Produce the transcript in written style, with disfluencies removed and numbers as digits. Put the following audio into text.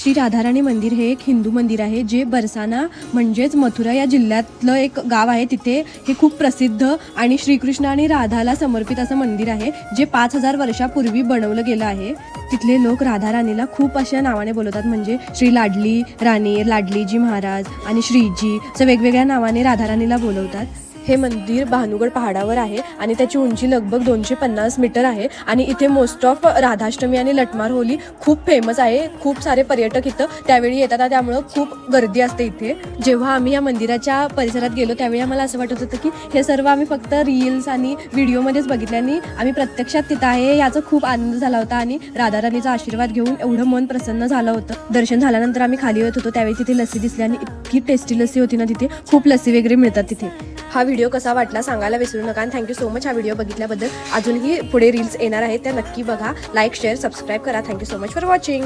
श्री राधाराणी मंदिर हे एक हिंदू मंदिर आहे जे बरसाना म्हणजेच मथुरा या जिल्ह्यातलं एक गाव आहे. तिथे हे खूप प्रसिद्ध आणि श्रीकृष्ण आणि राधाला समर्पित असं मंदिर आहे जे 5000 वर्षापूर्वी बनवलं गेलं आहे. तिथले लोक राधाराणीला खूप अशा नावाने बोलवतात, म्हणजे श्री लाडली राणी, लाडलीजी महाराज आणि श्रीजी असं वेगवेगळ्या नावाने राधाराणीला बोलवतात. हे मंदिर भानुगड पहाडावर आहे आणि त्याची उंची लगभग 250 मीटर आहे आणि इथे मोस्ट ऑफ राधाष्टमी आणि लटमार होली खूप फेमस आहे. खूप सारे पर्यटक इथं त्यावेळी येतात, त्यामुळं खूप गर्दी असते इथे. जेव्हा आम्ही या मंदिराच्या परिसरात गेलो त्यावेळी आम्हाला असं वाटत होतं की हे सर्व आम्ही फक्त रील्स आणि व्हिडिओमध्येच बघितले आणि आम्ही प्रत्यक्षात तिथं आहे याचा खूप आनंद झाला होता आणि राधाराणीचा आशीर्वाद घेऊन एवढं मन प्रसन्न झालं होतं. दर्शन झाल्यानंतर आम्ही खाली येत होतो त्यावेळी तिथे लस्सी दिसली आणि इतकी टेस्टी लस्सी होती ना, तिथे खूप लस्सी वगैरे मिळतात तिथे. हा व्हिडिओ कसा वाटला सांगायला विसरू नका आणि थँक्यू सो मच हा व्हिडिओ बघितल्याबद्दल. अजूनही पुढे रील्स येणार आहेत त्या नक्की बघा. लाईक, शेअर, सबस्क्राईब करा. Thank you so much for watching.